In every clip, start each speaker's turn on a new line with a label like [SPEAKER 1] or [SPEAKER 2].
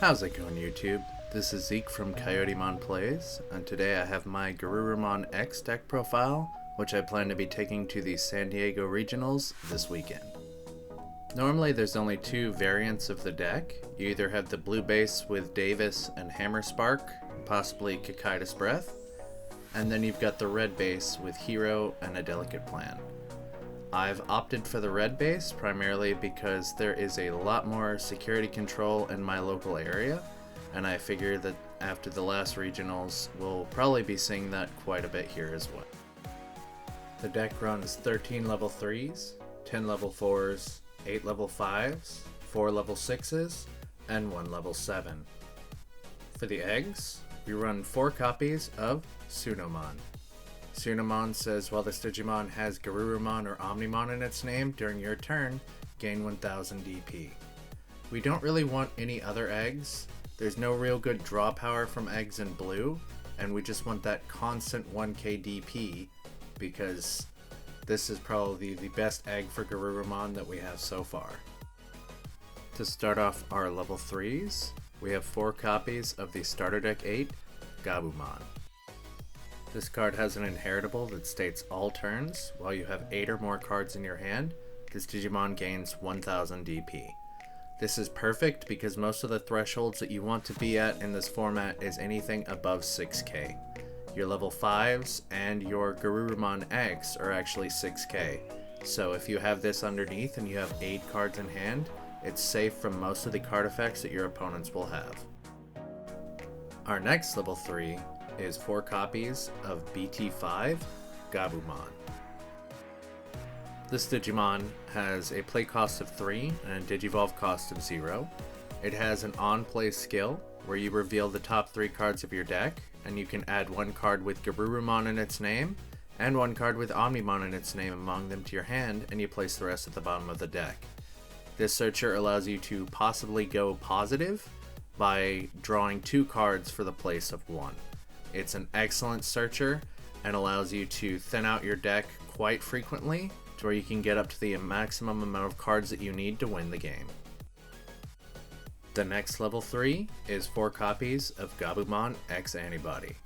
[SPEAKER 1] How's it going, YouTube? This is Zeke from Coyotemon Plays, and today I have my Garurumon X deck profile, which I plan to be taking to the San Diego Regionals this weekend. Normally there's only two variants of the deck. You either have the blue base with Davis and Hammer Spark, possibly Kikaitis Breath, and then you've got the red base with Hero and a Delicate Plan. I've opted for the red base primarily because there is a lot more security control in my local area, and I figure that after the last regionals, we'll probably be seeing that quite a bit here as well. The deck runs 13 level 3s, 10 level 4s, 8 level 5s, 4 level 6s, and 1 level 7. For the eggs, we run 4 copies of Tsunomon. Tsunomon says while this Digimon has Garurumon or Omnimon in its name, during your turn, gain 1000 DP. We don't really want any other eggs. There's no real good draw power from eggs in blue, and we just want that constant 1k DP because this is probably the best egg for Garurumon that we have so far. To start off our level 3s, we have 4 copies of the Starter Deck 8, Gabumon. This card has an inheritable that states all turns, while you have 8 or more cards in your hand, this Digimon gains 1000 DP. This is perfect because most of the thresholds that you want to be at in this format is anything above 6k. Your level 5s and your Garurumon X are actually 6k, so if you have this underneath and you have 8 cards in hand, it's safe from most of the card effects that your opponents will have. Our next level 3 is 4 copies of BT-09, Gabumon. This Digimon has a play cost of 3 and a Digivolve cost of 0. It has an on-play skill where you reveal the top 3 cards of your deck, and you can add 1 card with Garurumon in its name and 1 card with Omnimon in its name among them to your hand, and you place the rest at the bottom of the deck. This searcher allows you to possibly go positive by drawing 2 cards for the place of 1. It's an excellent searcher and allows you to thin out your deck quite frequently to where you can get up to the maximum amount of cards that you need to win the game. The next level 3 is 4 copies of Gabumon X-Antibody.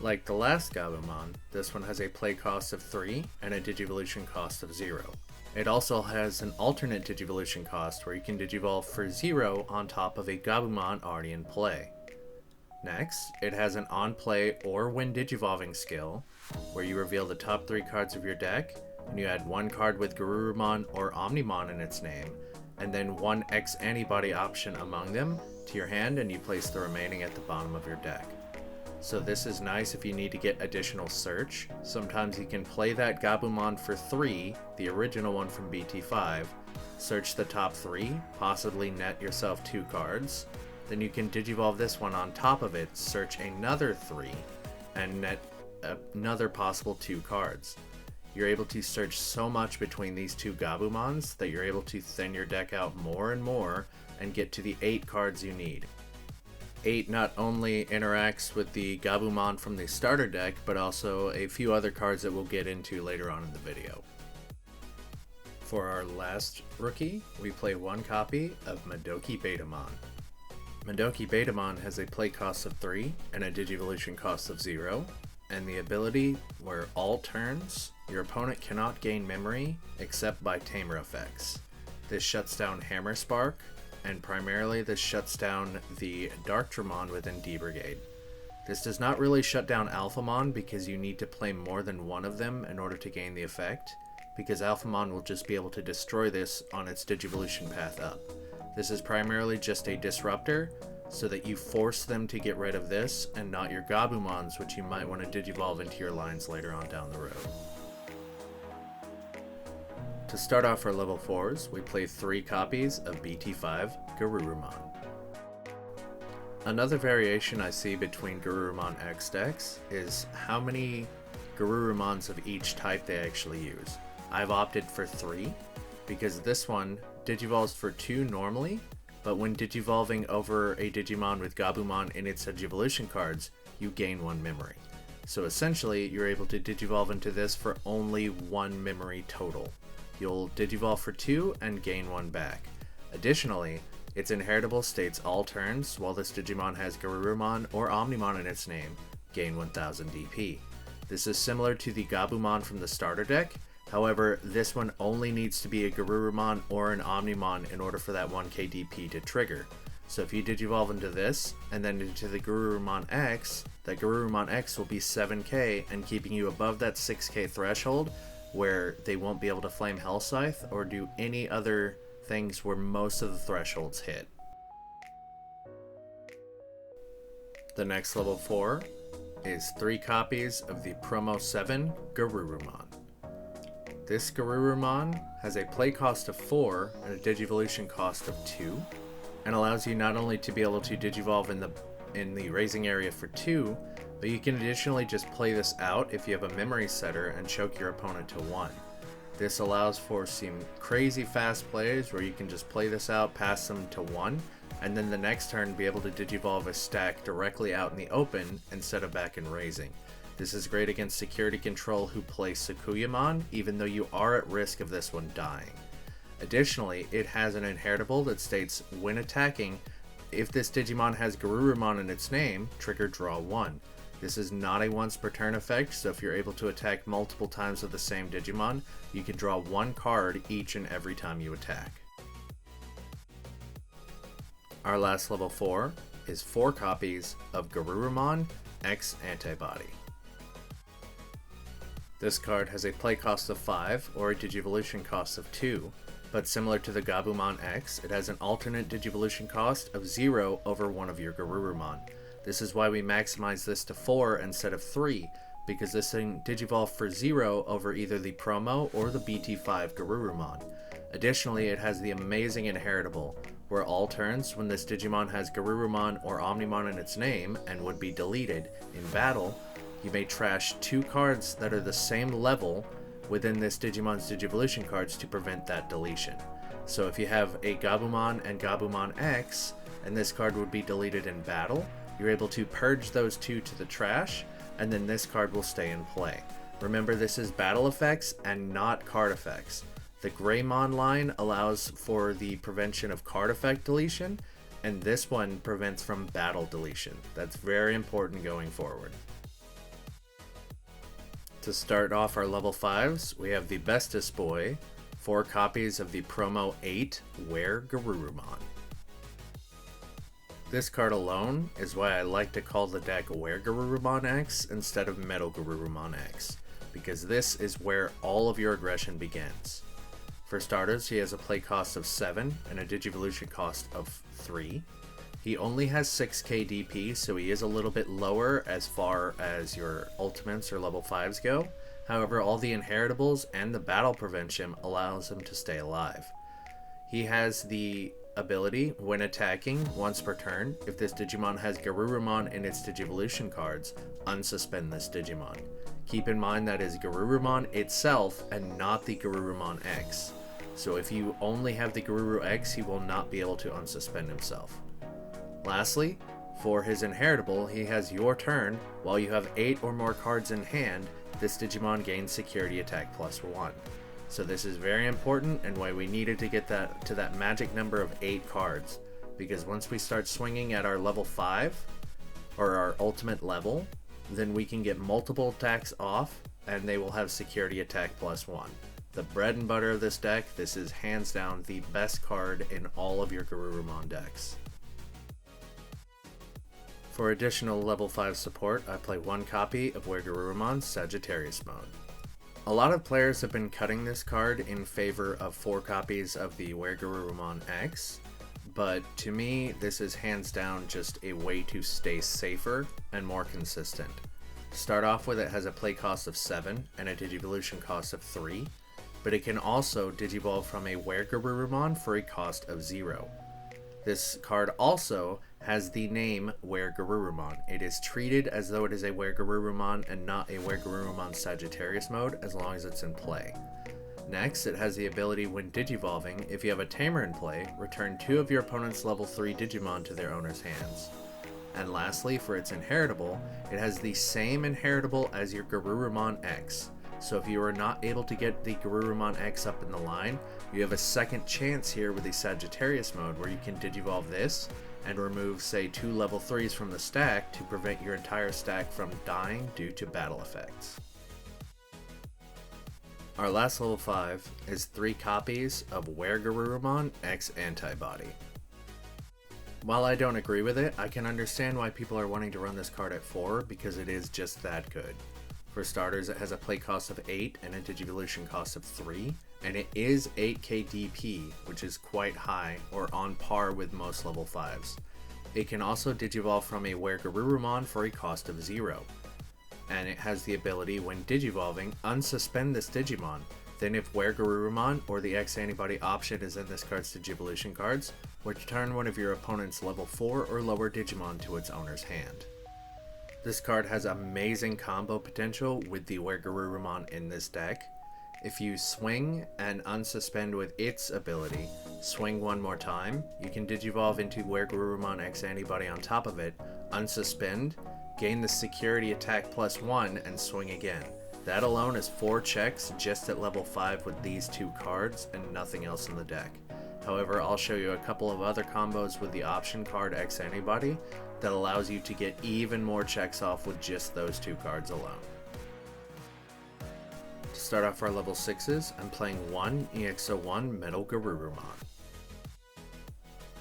[SPEAKER 1] Like the last Gabumon, this one has a play cost of 3 and a Digivolution cost of 0. It also has an alternate Digivolution cost where you can Digivolve for 0 on top of a Gabumon already in play. Next, it has an on-play or when Digivolving skill, where you reveal the top 3 cards of your deck, and you add 1 card with Garurumon or Omnimon in its name, and then 1 X-Antibody option among them to your hand, and you place the remaining at the bottom of your deck. So this is nice if you need to get additional search. Sometimes you can play that Gabumon for 3, the original one from BT-05, search the top 3, possibly net yourself 2 cards, then you can Digivolve this one on top of it, search another 3, and net another possible 2 cards. You're able to search so much between these 2 Gabumons that you're able to thin your deck out more and more and get to the 8 cards you need. 8 not only interacts with the Gabumon from the starter deck, but also a few other cards that we'll get into later on in the video. For our last rookie, we play 1 copy of Madoki Betamon. Madoki Betamon has a play cost of 3 and a Digivolution cost of 0, and the ability where all turns, your opponent cannot gain memory except by tamer effects. This shuts down Hammer Spark, and primarily this shuts down the Darktramon within D Brigade. This does not really shut down Alphamon because you need to play more than 1 of them in order to gain the effect, because Alphamon will just be able to destroy this on its Digivolution path up. This is primarily just a disruptor, so that you force them to get rid of this and not your Gabumons, which you might want to Digivolve into your lines later on down the road. To start off our level 4s, we play 3 copies of BT-05 Garurumon. Another variation I see between Garurumon X decks is how many Garurumons of each type they actually use. I've opted for 3, because this one Digivolves for 2 normally, but when Digivolving over a Digimon with Gabumon in its Digivolution cards, you gain 1 memory. So essentially, you're able to Digivolve into this for only 1 memory total. You'll Digivolve for 2 and gain 1 back. Additionally, Its inheritable states all turns, while this Digimon has Garurumon or Omnimon in its name, gain 1000 DP. This is similar to the Gabumon from the starter deck, however, this one only needs to be a Garurumon or an Omnimon in order for that 1k DP to trigger. So if you Digivolve into this, and then into the Garurumon X, that Garurumon X will be 7k and keeping you above that 6k threshold, where they won't be able to Flame Hell Scythe or do any other things where most of the thresholds hit. The next level 4 is 3 copies of the Promo 7 Garurumon. This Garurumon has a play cost of 4 and a Digivolution cost of 2, and allows you not only to be able to Digivolve in the raising area for 2, but you can additionally just play this out if you have a memory setter and choke your opponent to 1. This allows for some crazy fast plays where you can just play this out, pass them to 1, and then the next turn be able to Digivolve a stack directly out in the open instead of back in raising. This is great against security control who play Sukuyamon, even though you are at risk of this one dying. Additionally, it has an inheritable that states, when attacking, if this Digimon has Garurumon in its name, trigger draw 1. This is not a once per turn effect, so if you're able to attack multiple times with the same Digimon, you can draw 1 card each and every time you attack. Our last level 4 is 4 copies of Garurumon X-Antibody. This card has a play cost of 5 or a Digivolution cost of 2, but similar to the Gabumon X, it has an alternate Digivolution cost of 0 over one of your Garurumon. This is why we maximize this to 4 instead of 3, because this thing Digivolve for 0 over either the Promo or the BT-09 Garurumon. Additionally, it has the amazing inheritable, where all turns when this Digimon has Garurumon or Omnimon in its name and would be deleted in battle, you may trash 2 cards that are the same level within this Digimon's Digivolution cards to prevent that deletion. So if you have a Gabumon and Gabumon X, and this card would be deleted in battle, you're able to purge those 2 to the trash, and then this card will stay in play. Remember, this is battle effects and not card effects. The Greymon line allows for the prevention of card effect deletion, and this one prevents from battle deletion. That's very important going forward. To start off our level 5s, we have the Bestest Boy, 4 copies of the Promo 8 Were-Garurumon. This card alone is why I like to call the deck Were-Garurumon X instead of MetalGarurumon X, because this is where all of your aggression begins. For starters, he has a play cost of 7 and a Digivolution cost of 3. He only has 6k DP, so he is a little bit lower as far as your ultimates or level 5s go. However, all the inheritables and the battle prevention allows him to stay alive. He has the ability, when attacking once per turn, if this Digimon has Garurumon in its Digivolution cards, unsuspend this Digimon. Keep in mind that is Garurumon itself and not the Garurumon X. So if you only have the Garuru X, he will not be able to unsuspend himself. Lastly, for his inheritable, he has your turn. While you have 8 or more cards in hand, this Digimon gains security attack +1. So this is very important and why we needed to get that to that magic number of 8 cards. Because once we start swinging at our level 5, or our ultimate level, then we can get multiple attacks off and they will have security attack +1. The bread and butter of this deck, this is hands down the best card in all of your Garurumon decks. For additional level 5 support, I play 1 copy of Were-Garurumon Sagittarius Mode. A lot of players have been cutting this card in favor of 4 copies of the Were-Garurumon X, but to me, this is hands down just a way to stay safer and more consistent. To start off with, it has a play cost of 7 and a Digivolution cost of 3, but it can also Digivolve from a Were-Garurumon for a cost of 0. This card also has the name Were-Garurumon. It is treated as though it is a Were-Garurumon and not a Were-Garurumon Sagittarius mode as long as it's in play. Next, it has the ability when Digivolving, if you have a Tamer in play, return 2 of your opponent's level 3 Digimon to their owner's hands. And lastly, for its inheritable, it has the same inheritable as your Garurumon X. so if you are not able to get the Garurumon X up in the line, you have a second chance here with the Sagittarius mode where you can Digivolve this and remove, say, 2 level 3s from the stack to prevent your entire stack from dying due to battle effects. Our last level 5 is 3 copies of Garurumon X-Antibody. While I don't agree with it, I can understand why people are wanting to run this card at 4 because it is just that good. For starters, it has a play cost of 8 and a Digivolution cost of 3, and it is 8k DP, which is quite high, or on par with most level 5s. It can also Digivolve from a Garurumon for a cost of 0. And it has the ability, when Digivolving, unsuspend this Digimon. Then if Garurumon or the X-Antibody option is in this card's Digivolution cards, return one of your opponent's level 4 or lower Digimon to its owner's hand. This card has amazing combo potential with the Garurumon in this deck. If you swing and unsuspend with its ability, swing one more time, you can Digivolve into Garurumon X-Antibody on top of it, unsuspend, gain the security attack +1, and swing again. That alone is 4 checks just at level 5 with these 2 cards and nothing else in the deck. However, I'll show you a couple of other combos with the option card X-Antibody that allows you to get even more checks off with just those 2 cards alone. To start off our level 6s, I'm playing 1 EX-01 MetalGarurumon.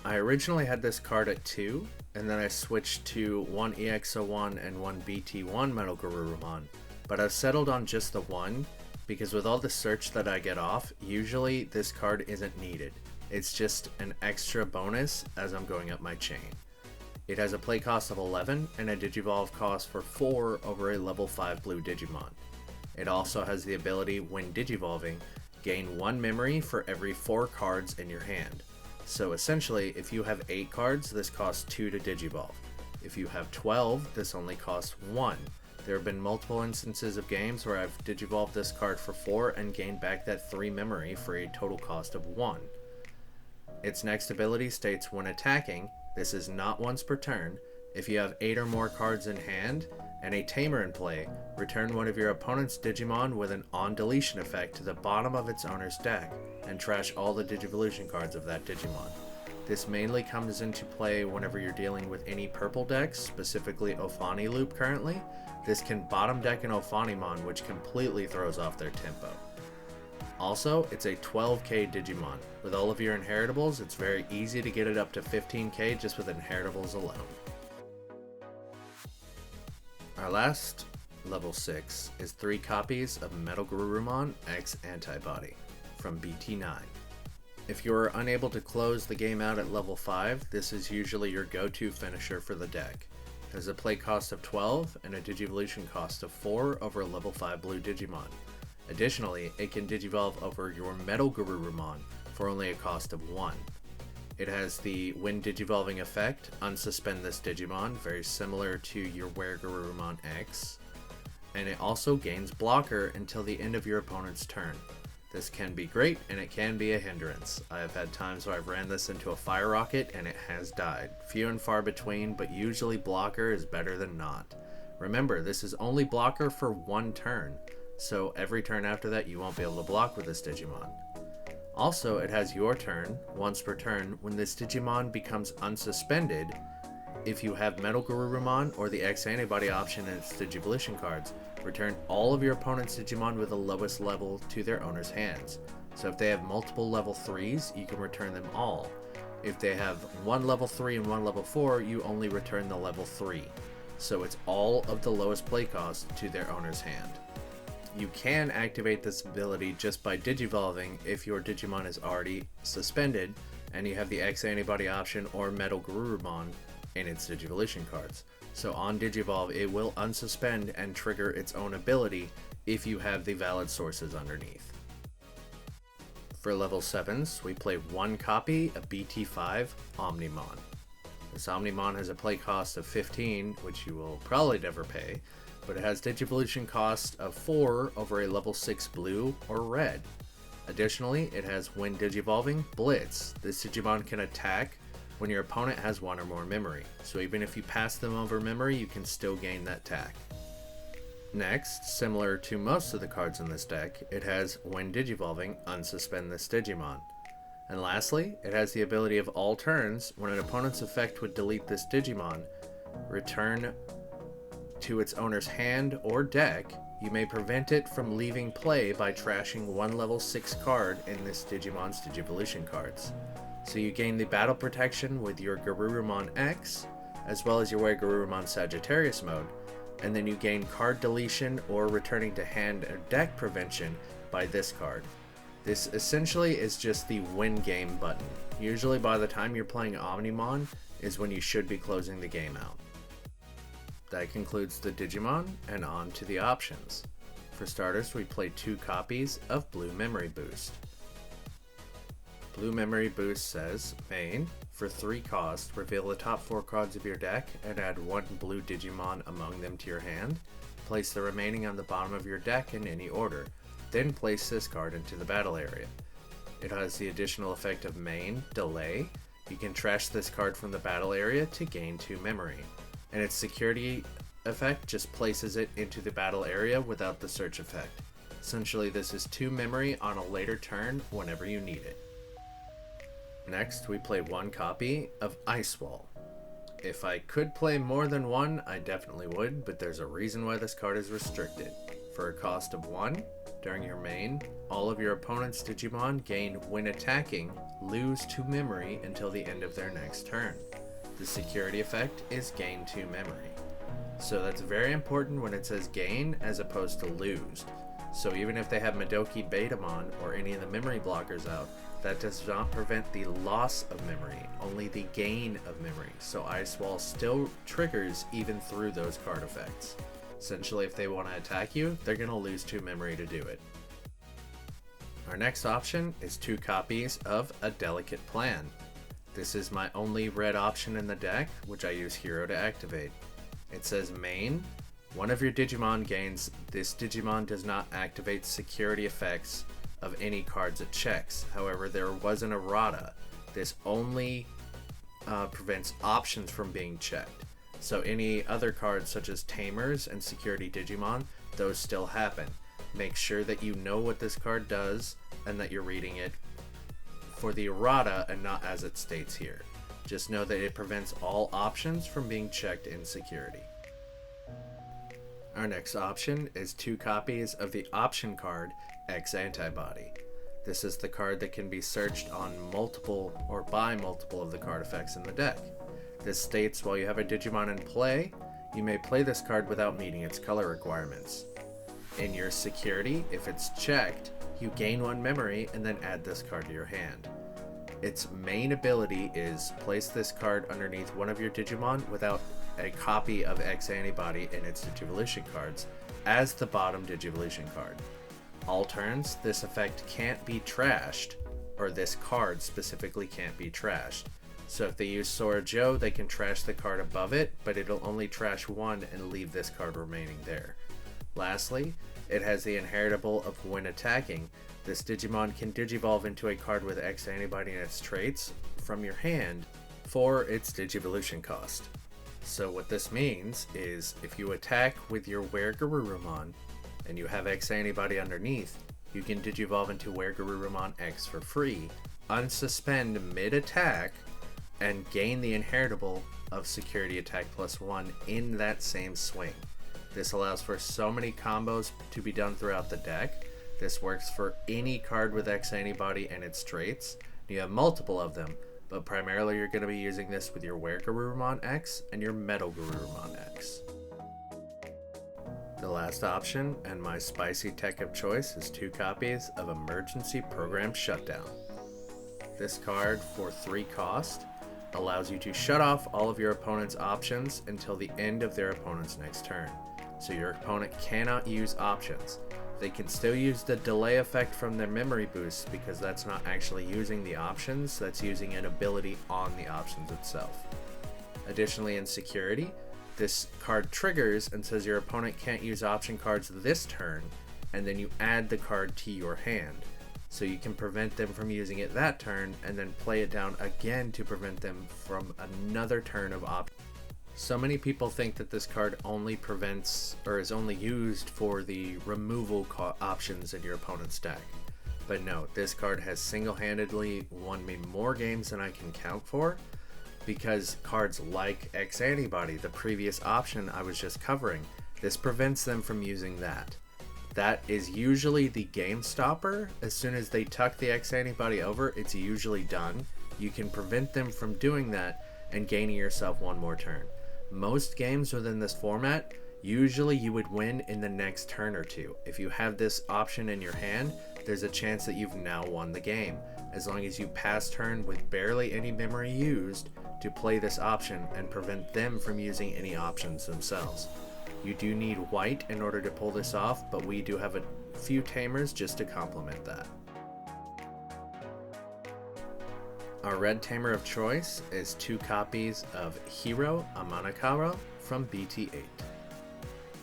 [SPEAKER 1] I originally had this card at 2, and then I switched to 1 EX-01 and 1 BT-09 MetalGarurumon, but I've settled on just the 1 because with all the search that I get off, usually this card isn't needed. It's just an extra bonus as I'm going up my chain. It has a play cost of 11 and a Digivolve cost for 4 over a level 5 blue Digimon. It also has the ability, when Digivolving, gain 1 memory for every 4 cards in your hand. So essentially, if you have 8 cards, this costs 2 to Digivolve. If you have 12, this only costs 1. There have been multiple instances of games where I've Digivolved this card for 4 and gained back that 3 memory for a total cost of 1. Its next ability states, when attacking, this is not once per turn, if you have 8 or more cards in hand and a Tamer in play, return one of your opponent's Digimon with an on-deletion effect to the bottom of its owner's deck, and trash all the Digivolution cards of that Digimon. This mainly comes into play whenever you're dealing with any purple decks, specifically Ophani Loop currently. This can bottom deck an Ophanimon, which completely throws off their tempo. Also, it's a 12k Digimon. With all of your inheritables, it's very easy to get it up to 15k just with inheritables alone. Our last level 6 is 3 copies of MetalGarurumon X-Antibody from BT-09. If you are unable to close the game out at level 5, this is usually your go-to finisher for the deck. It has a play cost of 12 and a Digivolution cost of 4 over a level 5 blue Digimon. Additionally, it can Digivolve over your MetalGarurumon for only a cost of 1. It has the when Digivolving effect, unsuspend this Digimon, very similar to your Garurumon X, and it also gains blocker until the end of your opponent's turn. This can be great, and it can be a hindrance. I have had times where I've ran this into a fire rocket and it has died. Few and far between, but usually blocker is better than not. Remember, this is only blocker for 1 turn, so every turn after that you won't be able to block with this Digimon. Also, it has your turn, once per turn, when this Digimon becomes unsuspended. If you have MetalGarurumon or the X-Antibody option in its Digivolution cards, return all of your opponent's Digimon with the lowest level to their owner's hands. So if they have multiple level 3s, you can return them all. If they have 1 level 3 and 1 level 4, you only return the level 3. So it's all of the lowest play cost to their owner's hand. You can activate this ability just by Digivolving if your Digimon is already suspended and you have the X-Antibody option or MetalGarurumon in its Digivolution cards. So on Digivolve, it will unsuspend and trigger its own ability if you have the valid sources underneath. For level 7s, we play 1 copy of BT-05 Omnimon. This Omnimon has a play cost of 15, which you will probably never pay, but it has Digivolution cost of 4 over a level 6 blue or red. Additionally, it has when Digivolving, Blitz. This Digimon can attack when your opponent has 1 or more memory, so even if you pass them over memory, you can still gain that attack. Next, similar to most of the cards in this deck, it has when Digivolving, unsuspend this Digimon. And lastly, it has the ability of all turns, when an opponent's effect would delete this Digimon, return to its owner's hand or deck. You may prevent it from leaving play by trashing one level 6 card in this Digimon's Digivolution cards. So you gain the battle protection with your Garurumon X, as well as your Garurumon Sagittarius mode, and then you gain card deletion or returning to hand or deck prevention by this card. This essentially is just the win game button. Usually by the time you're playing Omnimon is when you should be closing the game out. That concludes the Digimon, and on to the options. For starters, we play 2 copies of Blue Memory Boost. Blue Memory Boost says, main, for 3 cost, reveal the top 4 cards of your deck and add 1 blue Digimon among them to your hand. Place the remaining on the bottom of your deck in any order. Then place this card into the battle area. It has the additional effect of main, delay. You can trash this card from the battle area to gain 2 memory. And its security effect just places it into the battle area without the search effect. Essentially, this is 2 memory on a later turn whenever you need it. Next, we play 1 copy of Ice Wall. If I could play more than 1, I definitely would, but there's a reason why this card is restricted. For a cost of 1, during your main, all of your opponent's Digimon gain, when attacking, lose 2 memory until the end of their next turn. The security effect is gain 2 memory. So that's very important when it says gain as opposed to lose. So even if they have Madoki Betamon or any of the memory blockers out, that does not prevent the loss of memory, only the gain of memory. So Ice Wall still triggers even through those card effects. Essentially, if they want to attack you, they're going to lose 2 memory to do it. Our next option is 2 copies of A Delicate Plan. This is my only red option in the deck, which I use Hero to activate. It says main, one of your Digimon gains, this Digimon does not activate security effects of any cards it checks. However, there was an errata. This only prevents options from being checked. So any other cards such as Tamers and Security Digimon, those still happen. Make sure that you know what this card does and that you're reading it for the errata and not as it states here. Just know that it prevents all options from being checked in security. Our next option is 2 copies of the option card X-Antibody. This is the card that can be searched on multiple or by multiple of the card effects in the deck. This states while you have a Digimon in play, you may play this card without meeting its color requirements. In your security, if it's checked, you gain 1 memory and then add this card to your hand. Its main ability is place this card underneath one of your Digimon without a copy of X-Antibody in its Digivolution cards as the bottom Digivolution card. All turns, this effect can't be trashed, or this card specifically can't be trashed. So if they use Sora Joe, they can trash the card above it, but it'll only trash 1 and leave this card remaining there. Lastly, it has the inheritable of when attacking. This Digimon can Digivolve into a card with X-Antibody in its traits from your hand for its Digivolution cost. So what this means is if you attack with your Garurumon and you have X-Antibody underneath, you can Digivolve into Garurumon X for free, unsuspend mid-attack, and gain the inheritable of Security Attack +1 in that same swing. This allows for so many combos to be done throughout the deck. This works for any card with X-Antibody and its traits. You have multiple of them, but primarily you're going to be using this with your Garurumon X and your MetalGarurumon X. The last option, and my spicy tech of choice, is 2 copies of Emergency Program Shutdown. This card, for 3 cost, allows you to shut off all of your opponent's options until the end of their opponent's next turn. So your opponent cannot use options. They can still use the delay effect from their memory boost because that's not actually using the options, that's using an ability on the options itself. Additionally, in security, this card triggers and says your opponent can't use option cards this turn, and then you add the card to your hand. So you can prevent them from using it that turn and then play it down again to prevent them from another turn of options. So many people think that this card only prevents or is only used for the removal options in your opponent's deck. But no, this card has single-handedly won me more games than I can count for, because cards like X-Antibody, the previous option I was just covering, this prevents them from using that. That is usually the game stopper. As soon as they tuck the X-Antibody over, it's usually done. You can prevent them from doing that and gaining yourself one more turn. Most games within this format, usually you would win in the next turn or two. If you have this option in your hand, there's a chance that you've now won the game, as long as you pass turn with barely any memory used to play this option and prevent them from using any options themselves. You do need white in order to pull this off, but we do have a few tamers just to complement that. Our red tamer of choice is 2 copies of Hero Amanakara from BT-08.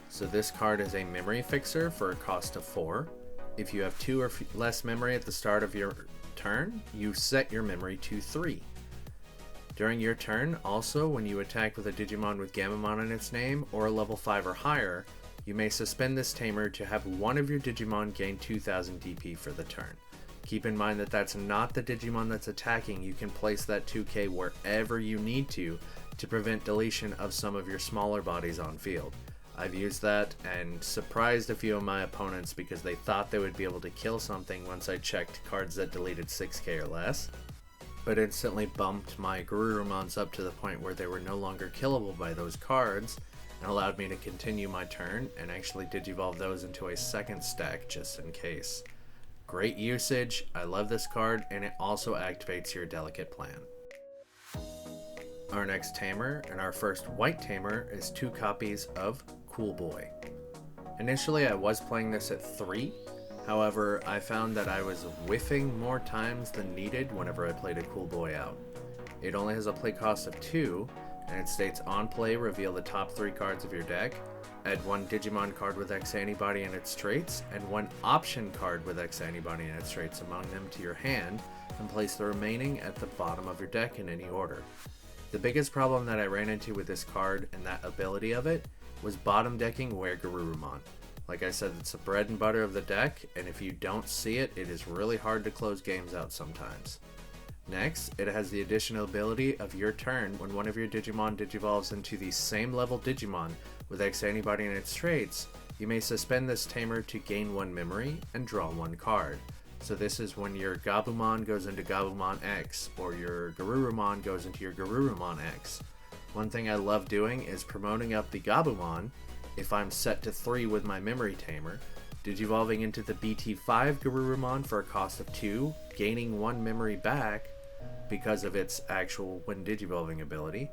[SPEAKER 1] So this card is a memory fixer for a cost of 4. If you have 2 or less memory at the start of your turn, you set your memory to 3. During your turn, also, when you attack with a Digimon with Gamamon in its name, or a level 5 or higher, you may suspend this tamer to have one of your Digimon gain 2000 DP for the turn. Keep in mind that that's not the Digimon that's attacking. You can place that 2k wherever you need to prevent deletion of some of your smaller bodies on field. I've used that and surprised a few of my opponents because they thought they would be able to kill something once I checked cards that deleted 6k or less, but instantly bumped my Garurumons up to the point where they were no longer killable by those cards and allowed me to continue my turn and actually digivolve those into a second stack just in case. Great usage, I love this card, and it also activates your Delicate Plan. Our next tamer, and our first white tamer, is 2 copies of Cool Boy. Initially I was playing this at 3, however I found that I was whiffing more times than needed whenever I played a Cool Boy out. It only has a play cost of 2, and it states on play reveal the top 3 cards of your deck, add 1 Digimon card with X-Antibody and its traits, and 1 option card with X-Antibody and its traits among them to your hand, and place the remaining at the bottom of your deck in any order. The biggest problem that I ran into with this card and that ability of it was bottom decking Garurumon. Like I said, it's the bread and butter of the deck, and if you don't see it, it is really hard to close games out sometimes. Next, it has the additional ability of your turn when one of your Digimon digivolves into the same level Digimon with X-Antibody and its traits, you may suspend this tamer to gain 1 memory and draw 1 card. So this is when your Gabumon goes into Gabumon X, or your Garurumon goes into your Garurumon X. One thing I love doing is promoting up the Gabumon, if I'm set to 3 with my memory tamer, digivolving into the BT-5 Garurumon for a cost of 2, gaining 1 memory back because of its actual when digivolving ability,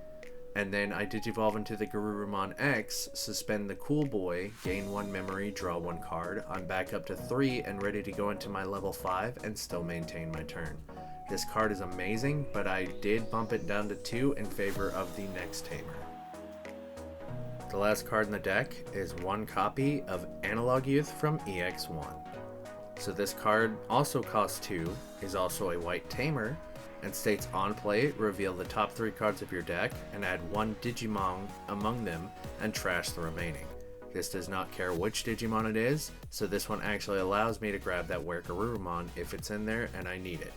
[SPEAKER 1] and then I digivolve into the Garurumon X, suspend the Cool Boy, gain 1 memory, draw 1 card, I'm back up to 3 and ready to go into my level 5 and still maintain my turn. This card is amazing, but I did bump it down to 2 in favor of the next tamer. The last card in the deck is 1 copy of Analog Youth from EX1. So this card also costs 2, is also a white tamer, and states on play, reveal the top 3 cards of your deck and add 1 Digimon among them and trash the remaining. This does not care which Digimon it is, so this one actually allows me to grab that Garurumon if it's in there and I need it.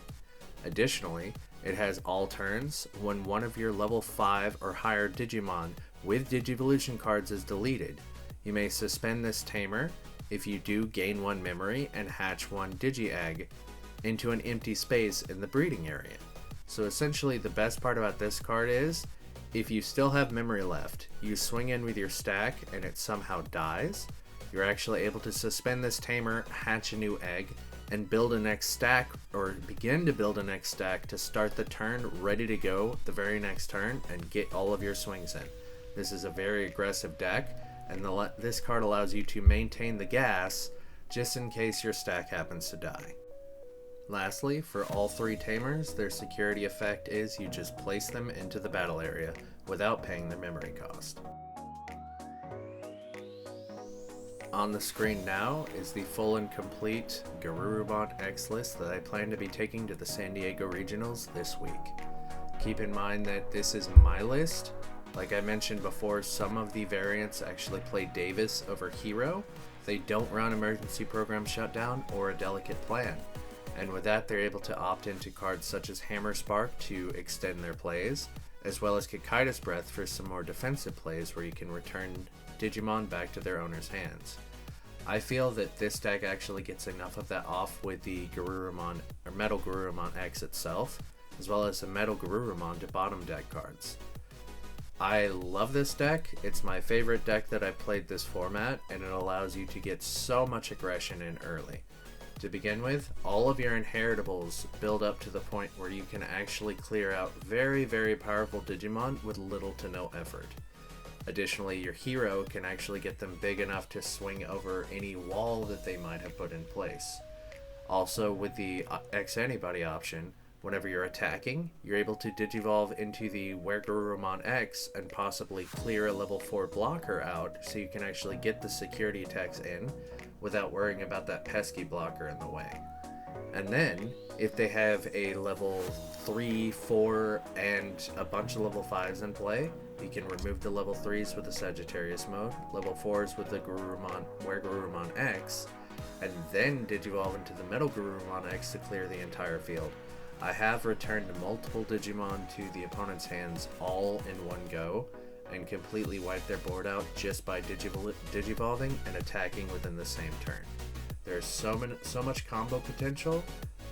[SPEAKER 1] Additionally, it has all turns when one of your level 5 or higher Digimon with Digivolution cards is deleted. You may suspend this tamer. If you do, gain 1 memory and hatch 1 Digi-Egg into an empty space in the breeding area. So essentially the best part about this card is, if you still have memory left, you swing in with your stack and it somehow dies, you're actually able to suspend this tamer, hatch a new egg, and build a next stack, or begin to build a next stack to start the turn ready to go the very next turn and get all of your swings in. This is a very aggressive deck, and this card allows you to maintain the gas just in case your stack happens to die. Lastly, for all 3 tamers, their security effect is you just place them into the battle area without paying their memory cost. On the screen now is the full and complete Garurumon X list that I plan to be taking to the San Diego Regionals this week. Keep in mind that this is my list. Like I mentioned before, some of the variants actually play Davis over Hero. They don't run Emergency Program Shutdown or a Delicate Plan. And with that, they're able to opt into cards such as Hammer Spark to extend their plays, as well as Kikaitis Breath for some more defensive plays where you can return Digimon back to their owner's hands. I feel that this deck actually gets enough of that off with the Garurumon or MetalGarurumon X itself, as well as the MetalGarurumon to bottom deck cards. I love this deck. It's my favorite deck that I played this format, and it allows you to get so much aggression in early. To begin with, all of your inheritables build up to the point where you can actually clear out very, very powerful Digimon with little to no effort. Additionally, your hero can actually get them big enough to swing over any wall that they might have put in place. Also, with the X-Antibody option, whenever you're attacking, you're able to Digivolve into the Garurumon X and possibly clear a level 4 blocker out so you can actually get the security attacks in without worrying about that pesky blocker in the way. And then, if they have a level 3, 4, and a bunch of level 5s in play, you can remove the level 3s with the Sagittarius mode, level 4s with the Garurumon X, and then Digivolve into the MetalGarurumon X to clear the entire field. I have returned multiple Digimon to the opponent's hands all in one go, and completely wiped their board out just by Digivolving and attacking within the same turn. There's so much combo potential,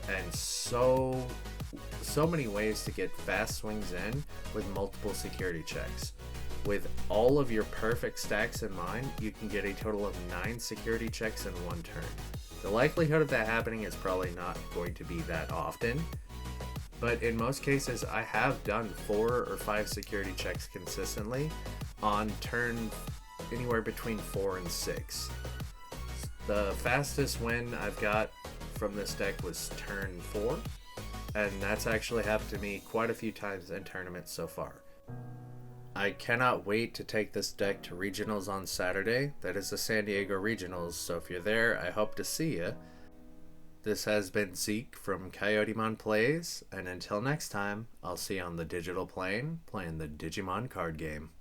[SPEAKER 1] and so many ways to get fast swings in with multiple security checks. With all of your perfect stacks in mind, you can get a total of 9 security checks in one turn. The likelihood of that happening is probably not going to be that often, but in most cases I have done 4 or 5 security checks consistently on turn anywhere between 4 and 6. The fastest win I've got from this deck was turn 4, and that's actually happened to me quite a few times in tournaments so far. I cannot wait to take this deck to regionals on Saturday. That is the San Diego Regionals, so if you're there, I hope to see you. This has been Zeke from Coyotemon Plays, and until next time, I'll see you on the digital plane playing the Digimon card game.